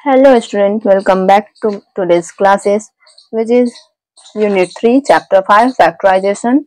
Hello student, welcome back to today's classes, which is Unit 3, Chapter 5, Factorization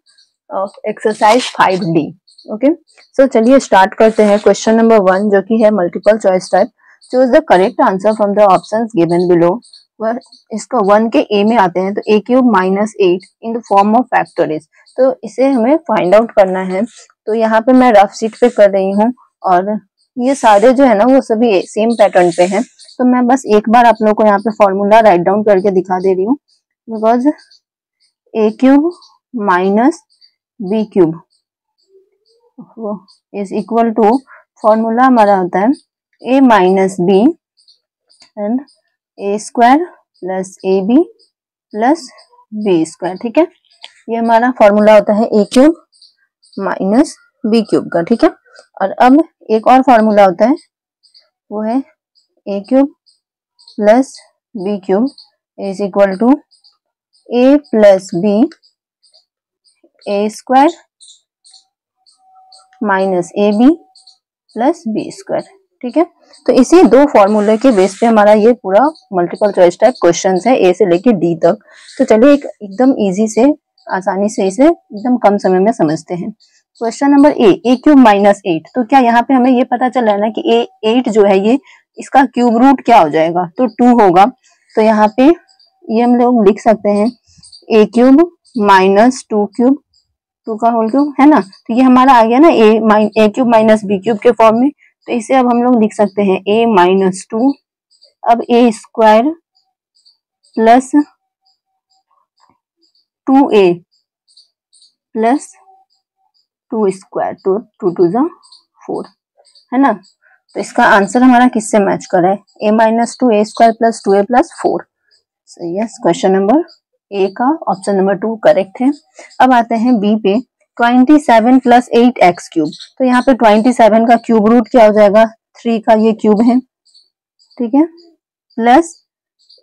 of Exercise 5D. Okay, so चलिए start करते हैं. Question number 1 जो कि है multiple choice type. Choose the correct answer from the options given below. वह इसका 1 के A में आते हैं तो a cube minus 8 in the form of factories. तो इसे हमें find out करना है. तो यहाँ पे मैं रफ शीट पे कर रही हूँ और ये सारे जो है ना वो सभी सेम पैटर्न पे हैं. तो मैं बस एक बार आप लोगों को यहाँ पे फॉर्मूला राइट डाउन करके दिखा दे रही हूँ. Because a cube minus B cube is equal to, formula हमारा होता है a minus b and a square plus A B plus B square. ठीक है, ये हमारा फॉर्मूला होता है a cube minus B cube का. ठीक है, और अब एक और फॉर्मूला होता है वो है a cube plus b cube is equal to a plus b A square minus a B plus B square. ठीक है, तो इसी दो फॉर्मूले के बेस पे हमारा ये पूरा मल्टीपल चॉइस टाइप क्वेश्चन है ए से लेके डी तक. तो चलिए एकदम इजी से आसानी से इसे एकदम कम समय में समझते हैं. Question number A cube minus 8. तो क्या यहाँ पे हमें ये पता चल रहा है ना कि 8 जो है ये इसका क्यूब रूट क्या हो जाएगा, तो 2 होगा. तो यहाँ पे ये हम लोग लिख सकते हैं a क्यूब माइनस 2 क्यूब, 2 का होल क्यूब है ना. तो ये हमारा आ गया ना a cube minus B cube के फॉर्म में. तो इसे अब हम लोग लिख सकते हैं a माइनस 2, अब a square plus 2a plus 2 square, 2 टू ज़ा 4 है ना. तो इसका आंसर हमारा किससे मैच कर रहा है, a minus 2 a square plus 2a plus 4. सही है, क्वेश्चन नंबर ए का ऑप्शन नंबर 2 करेक्ट है. अब आते हैं बी पे. 27 प्लस 8 एक्स क्यूब. तो यहाँ पे 27 का क्यूब रूट क्या हो जाएगा, 3 का ये क्यूब है. ठीक है, प्लस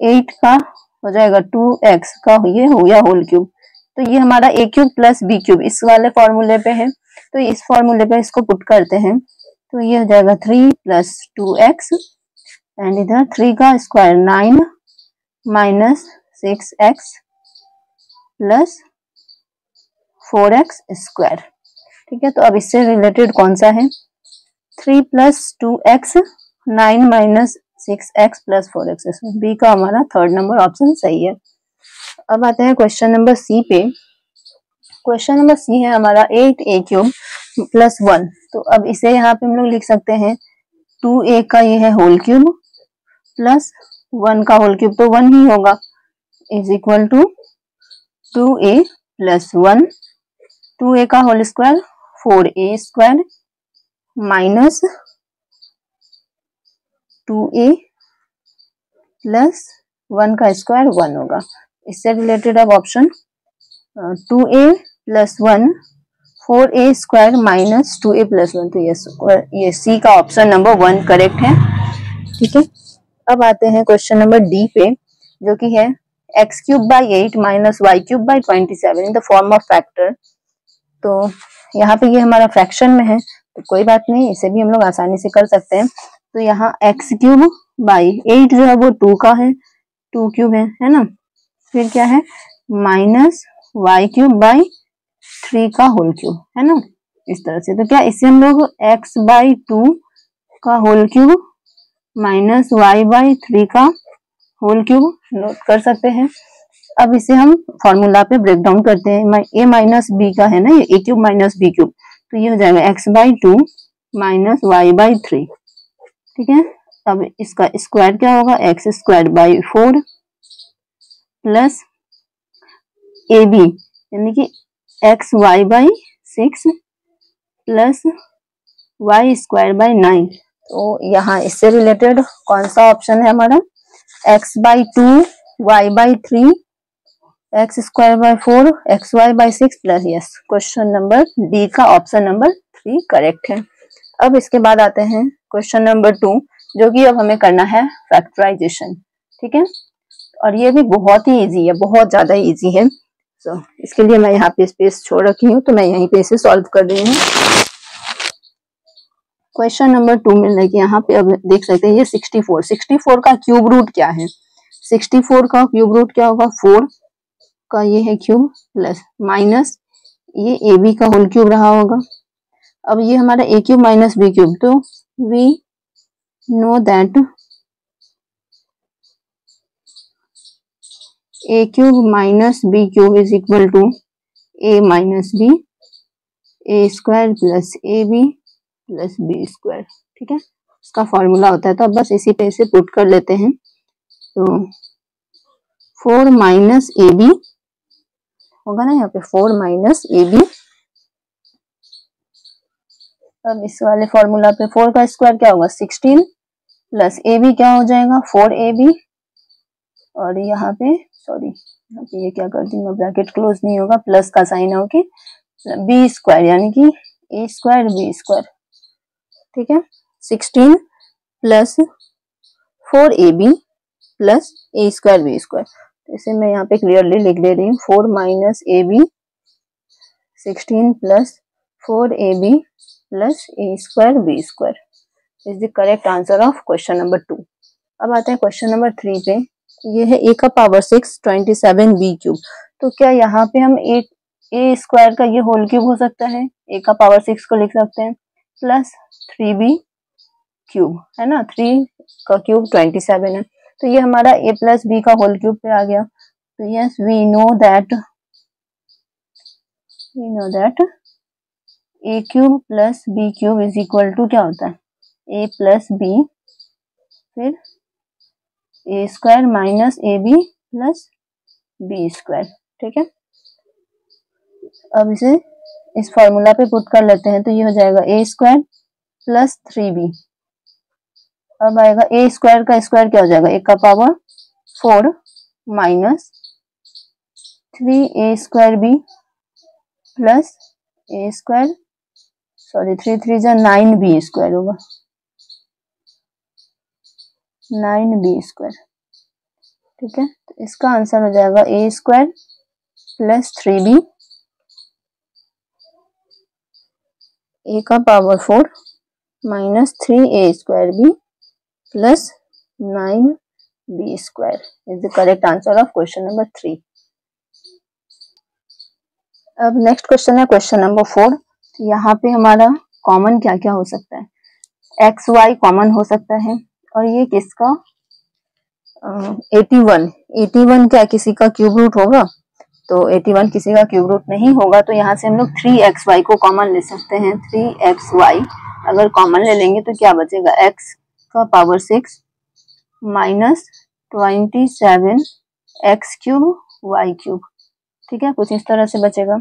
8 का हो जाएगा 2x का ये हो गया होल क्यूब. तो ये हमारा a cube plus b cube इस वाले फॉर्मूले पे है. तो इस फॉर्मूले पे इसको पुट करते हैं तो ये हो जाएगा 3 प्लस 2x एंड इधर 3 का square 9 minus 6x plus 4x square. ठीक है, तो अब इससे रिलेटेड कौन सा है, 3 plus 2x 9 minus 6x plus 4x. B का हमारा थर्ड नंबर ऑप्शन सही है. अब आते हैं क्वेश्चन नंबर सी पे. क्वेश्चन नंबर सी है हमारा 8a क्यूब प्लस 1. तो अब इसे यहाँ पे हम लोग लिख सकते हैं 2a का ये है होल क्यूब प्लस 1 का होल क्यूब, तो 1 ही होगा, is equal to 2a plus 1, 2a का whole square 4a square minus 2a plus 1 का स्क्वायर 1 होगा. इससे रिलेटेड अब option 2a plus 1 4a square minus 2a plus 1. तो ये सी का ऑप्शन नंबर 1 करेक्ट है. ठीक है, अब आते हैं क्वेश्चन नंबर डी पे जो कि है x cube by 8 minus y cube by 27 in the form of factor. तो यहाँ पे ये हमारा फ्रैक्शन में है तो कोई बात नहीं, इसे भी हम लोग आसानी से कर सकते हैं. तो यहाँ x क्यूब बाई 8 जो है वो 2 का है, 2 क्यूब है ना. फिर क्या है माइनस वाई क्यूब बाई 3 का होल क्यूब है ना, इस तरह से. तो क्या इससे हम लोग x बाई 2 का whole cube minus y by 3 का होल क्यूब नोट कर सकते हैं. अब इसे हम फॉर्मूला पे ब्रेक डाउन करते हैं. a माइनस बी का है ना ये a cube minus B cube, तो ये हो जाएगा x by 2 minus y by 3. ठीक है, अब इसका स्क्वायर क्या होगा, x square by 4 plus A b यानी कि x y by 6 plus y square by 9. तो यहाँ इससे रिलेटेड कौन सा ऑप्शन है हमारा, x by 2 y by 3 x square by 4 x y by 6 plus. Yes, question number D का ऑप्शन नंबर 3 करेक्ट है. अब इसके बाद आते हैं क्वेश्चन नंबर 2 जो कि अब हमें करना है फैक्टराइजेशन. ठीक है, और ये भी बहुत ही इजी है, बहुत ज्यादा इजी है. तो इसके लिए मैं यहाँ पे स्पेस छोड़ रखी हूँ तो मैं यहीं पे इसे सॉल्व कर रही हूँ. क्वेश्चन नंबर 2 में देखिए यहाँ पे अब देख सकते हैं ये 64 का क्यूब रूट क्या है। 64 का क्यूब रूट क्या होगा, 4 का ये है क्यूब प्लस माइनस ये ए बी का होल क्यूब रहा होगा। अब ये हमारा a cube minus B cube, तो we know that a cube minus B cube is equal to A minus B, A square plus A B plus B square. ठीक है, इसका फॉर्मूला होता है, तो अब बस इसी पे से पुट कर लेते हैं। तो 4 माइनस ए बी होगा ना यहाँ पे, 4 माइनस ए बी। अब इस वाले फॉर्मूला पे 4 का स्क्वायर क्या होगा 16 प्लस ए बी क्या हो जाएगा 4 ए बी, और यहाँ पे सॉरी यहाँ पे ये क्या कर दी मैं, ब्रैकेट क्लोज नहीं होगा, प्लस का साइन हो के बी स्क्वायर यानी कि ए स्क्वायर बी स्क्वायर। ठीक है, 16 plus 4 a B plus A square b square. तो इसे मैं यहाँ पे क्लियरली लिख दे रही हूँ, 4 minus a b 16 plus 4 a B plus A square b square is the correct answer of question number 2। अब आते हैं क्वेश्चन नंबर 3 पे। ये है ए का पावर 6 27 बी क्यूब। तो क्या यहाँ पे हम ए स्क्वायर का ये होल क्यूब हो सकता है, ए का पावर 6 को लिख सकते हैं प्लस 3b क्यूब, है ना, 3 का क्यूब 27 है, तो ये हमारा a प्लस बी का होल क्यूब पे आ गया। तो yes we know that a cube plus b cube is equal to क्या होता है a प्लस b फिर a square minus a B plus B square. ठीक है, अब इसे इस फॉर्मूला पे पुट कर लेते हैं, तो ये हो जाएगा a स्क्वायर प्लस 3b। अब आएगा ए स्क्वायर का स्क्वायर क्या हो जाएगा, ए का power 4 minus 3a square B plus ए स्क्वायर सॉरी 3 3 जा 9b स्क्वायर होगा, 9b स्क्वायर। ठीक है, तो इसका आंसर हो जाएगा ए स्क्वायर प्लस 3b, ए का power 4 minus 3a square B plus 9b square is the correct answer of question number 3। अब नेक्स्ट क्वेश्चन है क्वेश्चन नंबर 4। यहाँ पे हमारा कॉमन क्या क्या हो सकता है, एक्स वाई कॉमन हो सकता है, और ये किसका 81 क्या किसी का क्यूब रूट होगा, तो 81 किसी का क्यूब रूट नहीं होगा, तो यहाँ से हम लोग 3xy को कॉमन ले सकते हैं। 3xy अगर कॉमन ले लेंगे तो क्या बचेगा, x का power 6 minus 27 x cube y cube. ठीक है, कुछ इस तरह से बचेगा।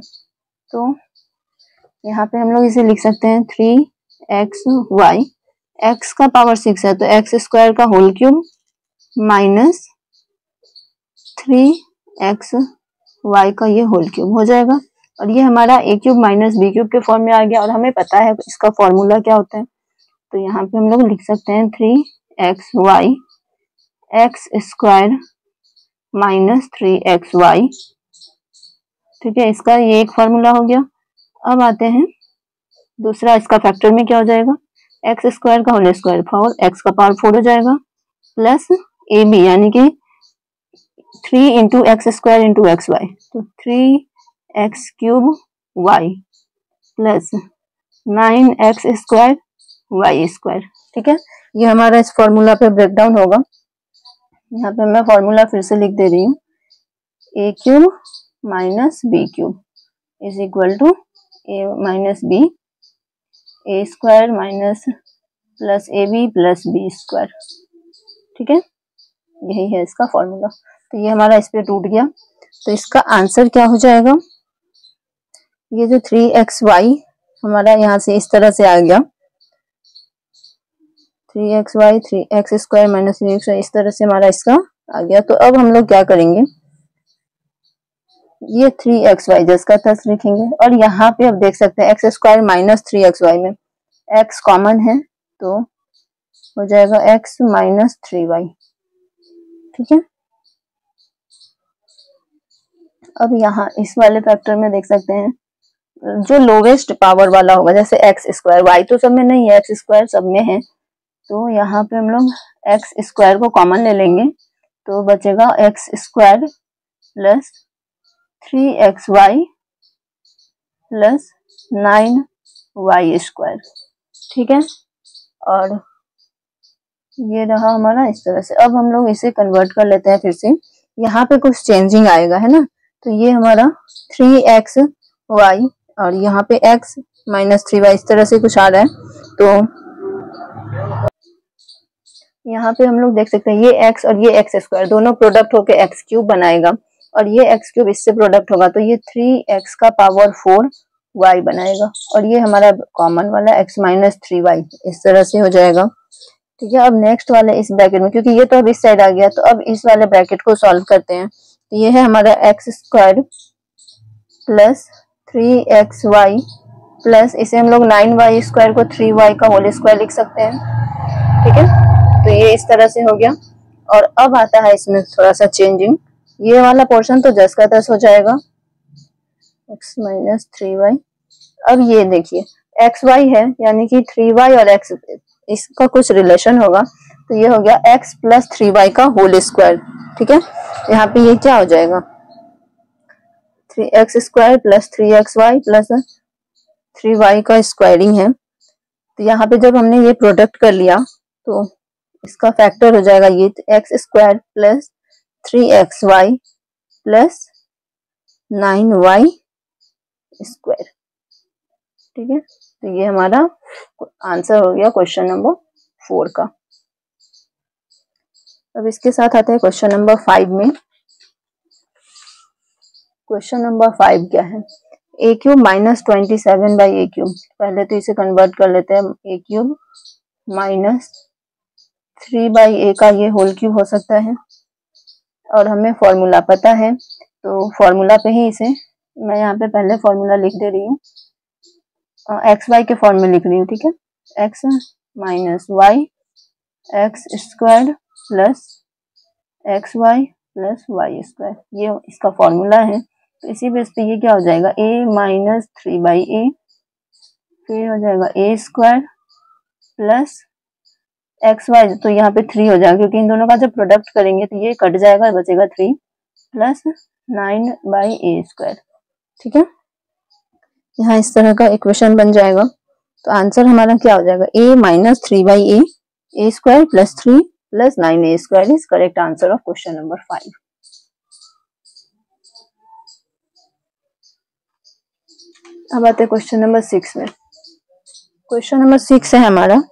तो यहाँ पे हम लोग इसे लिख सकते हैं 3xy, x का पावर 6 है तो एक्स स्क्वायर का होल क्यूब माइनस 3xy का ये होल क्यूब हो जाएगा, और ये हमारा a cube minus B cube के फॉर्म में आ गया, और हमें पता है इसका फॉर्मूला क्या होता है। तो यहाँ पे हम लोग लिख सकते हैं 3xy x square minus 3xy। ठीक है, इसका ये एक फॉर्मूला हो गया। अब आते हैं दूसरा, इसका फैक्टर में क्या हो जाएगा, एक्स स्क्वायर का होल स्क्वायर 4 एक्स का पावर 4 हो जाएगा प्लस ए बी यानी कि 3 into x square into x y, तो 3x cube y plus 9x square y square. ठीक है, ये हमारा इस फॉर्मूला पे ब्रेक डाउन होगा। यहाँ पे मैं फॉर्मूला फिर से लिख दे रही हूँ, A cube minus B cube is equal to A minus B, A square minus plus A B plus B square. ठीक है, यही है इसका फॉर्मूला। तो ये हमारा इस पे टूट गया, तो इसका आंसर क्या हो जाएगा, ये जो 3xy हमारा यहाँ से इस तरह से आ गया, 3xy 3x square minus 3xy इस तरह से हमारा इसका आ गया। तो अब हम लोग क्या करेंगे, ये 3xy जिसका तस लिखेंगे, और यहाँ पे अब देख सकते हैं एक्स स्क्वायर माइनस 3xy में x कॉमन है, तो हो जाएगा x माइनस 3y। ठीक है, अब यहाँ इस वाले फैक्टर में देख सकते हैं जो लोवेस्ट पावर वाला होगा, जैसे एक्स स्क्वायर, वाई तो सब में नहीं है, एक्स स्क्वायर सब में है, तो यहाँ पे हम लोग एक्स स्क्वायर को कॉमन ले लेंगे, तो बचेगा x square plus 3xy plus 9y square. ठीक है, और ये रहा हमारा इस तरह से। अब हम लोग इसे कन्वर्ट कर लेते हैं फिर से, यहाँ पे कुछ चेंजिंग आएगा है ना, तो ये हमारा 3xy और यहाँ पे x माइनस 3y इस तरह से कुछ आ रहा है, तो यहाँ पे हम लोग देख सकते हैं ये x और ये x स्क्वायर दोनों प्रोडक्ट होके x क्यूब बनाएगा, और ये x क्यूब इससे प्रोडक्ट होगा, तो ये 3x का पावर 4y बनाएगा, और ये हमारा कॉमन वाला x माइनस 3y इस तरह से हो जाएगा। ठीक है, अब नेक्स्ट वाले इस ब्रैकेट में, क्योंकि ये तो अब इस साइड आ गया, तो अब इस वाले ब्रैकेट को सॉल्व करते हैं, तो ये है हमारा x square plus 3xy plus इसे हम लोग 9y स्क्वायर को 3y का होल स्क्वायर लिख सकते हैं। ठीक है, तो ये इस तरह से हो गया। और अब आता है इसमें थोड़ा सा चेंजिंग, ये वाला पोर्शन तो 10 का 10 हो जाएगा, x माइनस 3y। अब ये देखिए xy है, यानी कि 3y और x इसका कुछ रिलेशन होगा, तो ये हो गया x प्लस 3y का होल स्क्वायर। ठीक है, यहाँ पे ये क्या हो जाएगा 3x square plus 3xy plus 3y का स्क्वायरिंग है, तो यहाँ पे जब हमने ये प्रोडक्ट कर लिया तो इसका फैक्टर हो जाएगा ये x square plus 3xy plus 9y square. ठीक है, तो ये हमारा आंसर हो गया क्वेश्चन नंबर 4 का। अब इसके साथ आते हैं क्वेश्चन नंबर 5 में। क्वेश्चन नंबर 5 क्या है, A cube minus 27 by A cube. पहले तो इसे कन्वर्ट कर लेते हैं, A cube minus 3 by A का ये होल क्यूब हो सकता है, और हमें फॉर्मूला पता है, तो फॉर्मूला पे ही इसे मैं यहाँ पे पहले फॉर्मूला लिख दे रही हूँ, एक्स वाई के फॉर्म में लिख रही हूँ। ठीक है, x minus y x square plus x y plus y square, ये इसका फॉर्मूला है। तो इसी बेस पे ये क्या हो जाएगा a माइनस 3 बाई ए, फिर हो जाएगा a square plus x y, तो यहाँ पे 3 हो जाएगा, क्योंकि इन दोनों का जब प्रोडक्ट करेंगे तो ये कट जाएगा, बचेगा 3 प्लस 9 बाई ए स्क्वायर। ठीक है, यहाँ इस तरह का इक्वेशन बन जाएगा, तो आंसर हमारा क्या हो जाएगा a minus 3 by A square plus 3 plus 9a square is correct answer of question number 5। अब आते हैं क्वेश्चन नंबर 6 में। क्वेश्चन नंबर 6 है हमारा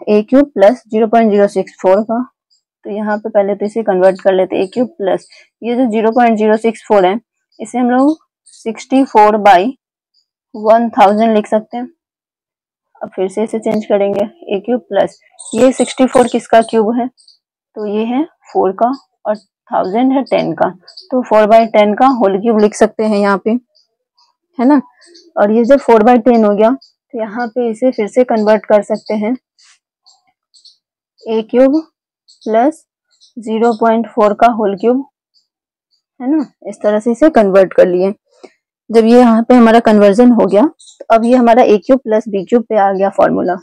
ए क्यूब प्लस 0.064 का, तो यहाँ पे पहले तो इसे कन्वर्ट कर लेते हैं, ए क्यूब प्लस ये जो 0.064 है इसे हम लोग 64 बाई 1000 लिख सकते हैं। अब फिर से इसे चेंज करेंगे, ए क्यूब प्लस ये 64 किसका क्यूब है, तो ये है 4 का, और 1000 है 10 का, तो 4/10 का होल क्यूब लिख सकते हैं यहाँ पे, है ना। और ये जब 4/10 हो गया तो यहाँ पे इसे फिर से कन्वर्ट कर सकते हैं, ए क्यूब प्लस 0.4 का होल क्यूब, है ना, इस तरह से इसे कन्वर्ट कर लिए। जब ये यहाँ पे हमारा कन्वर्जन हो गया तो अब ये हमारा a cube plus b cube पे आ गया फॉर्मूला।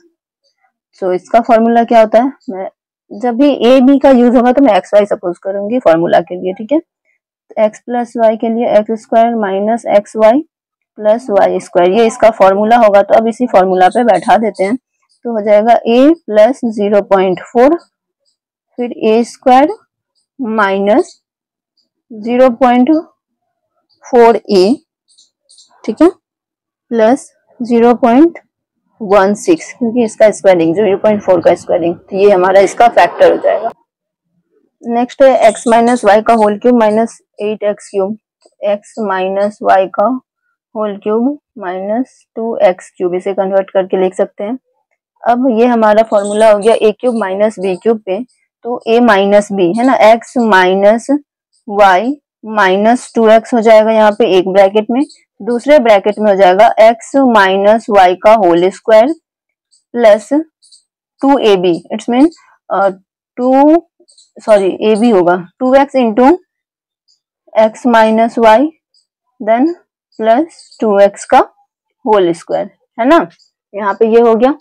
तो इसका फॉर्मूला क्या होता है, मैं जब भी ए बी का यूज होगा तो मैं एक्स वाई सपोज करूंगी फॉर्मूला के लिए। ठीक है, तो एक्स प्लस वाई के लिए x square minus x y plus y square, ये इसका फॉर्मूला होगा, तो अब इसी फॉर्मूला पे बैठा देते हैं, तो हो जाएगा a प्लस 0.4 फिर a स्क्वायर माइनस 0.4a, ठीक है, प्लस 0.16 क्योंकि इसका स्क्वायरिंग 0.4 का स्क्वायरिंग, तो ये हमारा इसका फैक्टर हो जाएगा। नेक्स्ट है x माइनस वाई का whole cube minus 8x cube, x minus Y का whole cube minus 2x cube, इसे कन्वर्ट करके लिख सकते हैं। अब ये हमारा फॉर्मूला हो गया a cube minus B cube पे, तो a माइनस बी है ना, x minus Y minus 2x हो जाएगा यहाँ पे एक ब्रैकेट में, दूसरे ब्रैकेट में हो जाएगा x माइनस वाई का whole square plus 2ab, it's mean ab होगा 2x into x minus y then plus 2x का होल स्क्वायर, है ना। यहाँ पे ये हो गया।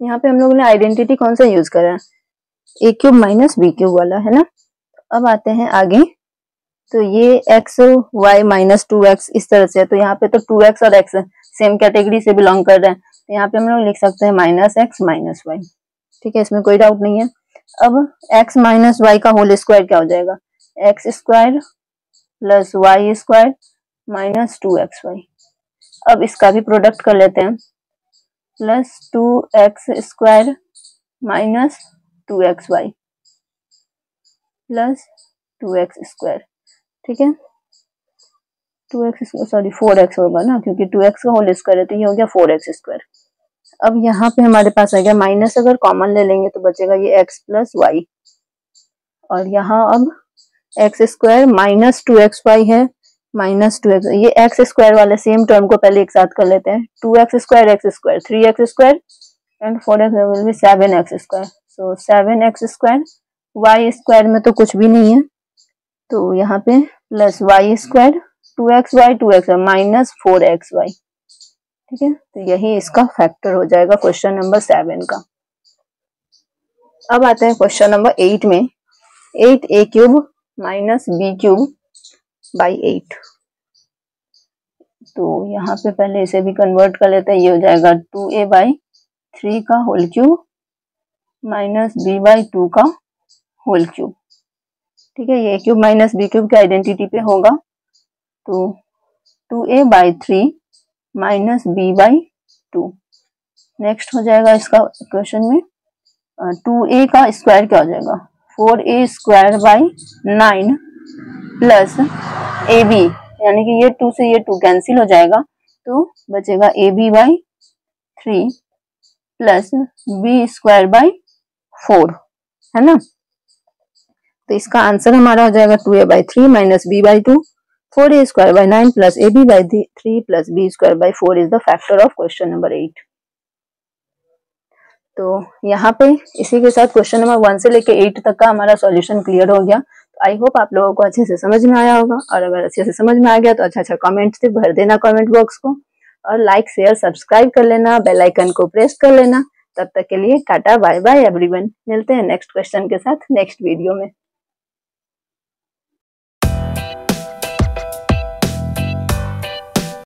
यहाँ पे हम लोगों ने आइडेंटिटी कौन सा यूज करा है, A cube minus B cube वाला, है ना। अब आते हैं आगे, तो ये एक्स वाई माइनस 2x इस तरह से है, तो यहाँ पे तो 2x और x सेम कैटेगरी से बिलोंग कर रहे हैं, तो यहाँ पे हम लोग लिख सकते हैं माइनस एक्स माइनस वाई, ठीक है, इसमें कोई डाउट नहीं है। अब x माइनस वाई का होल स्क्वायर क्या हो जाएगा, x square plus y square minus 2xy। अब इसका भी प्रोडक्ट कर लेते हैं, plus 2x square minus 2xy plus 2x square, ठीक है। 4x होगा ना, क्योंकि 2x का होल स्क्वायर है, तो ये हो गया 4x स्क्वायर। अब यहाँ पे हमारे पास आ गया माइनस, अगर कॉमन ले लेंगे तो बचेगा ये x प्लस वाई, और यहाँ अब एक्स स्क्वायर माइनस 2xy है, माइनस 2x, ये एक्स स्क्वायर वाले सेम टर्म को पहले एक साथ कर लेते हैं, 2x square 3x square and 4x will be 7x square, so 7x square, y square में तो कुछ भी नहीं है, तो यहाँ पे plus y square 2xy minus 4xy, ठीक है। तो यही इसका फैक्टर हो जाएगा क्वेश्चन नंबर 7 का। अब आते हैं क्वेश्चन नंबर 8 में, 8a cube minus B cube by 8। तो यहाँ पे पहले इसे भी कन्वर्ट कर लेते हैं, ये हो जाएगा 2a बाई 3 का whole cube minus b by 2 का होल क्यूब, ठीक है। ये क्यूब माइनस बी क्यूब की आइडेंटिटी पे होगा, तो 2a by 3 minus b by 2। Next हो जाएगा इसका क्वेश्चन में 2a का स्क्वायर क्या हो जाएगा, 4a square by 9 plus ab, यानी कि ये 2 से ये 2 कैंसिल हो जाएगा, तो बचेगा ab by 3 plus b square by 4, है ना। तो इसका आंसर हमारा हो जाएगा 2a by 3 minus b by 2, 4a square by 9 plus ab by 3 plus b square by 4 is the factor of question number 8। तो यहाँ पे इसी के साथ क्वेश्चन नंबर 1 से लेके 8 तक का हमारा सॉल्यूशन क्लियर हो गया। तो आई होप आप लोगों को अच्छे से समझ में आया होगा, और अगर अच्छे से समझ में आ गया तो अच्छा कमेंट से भर देना कमेंट बॉक्स को, और लाइक शेयर सब्सक्राइब कर लेना, बेल आइकन को प्रेस कर लेना। तब तक के लिए टाटा बाय बाय एवरीवन, मिलते हैं नेक्स्ट क्वेश्चन के साथ नेक्स्ट वीडियो में।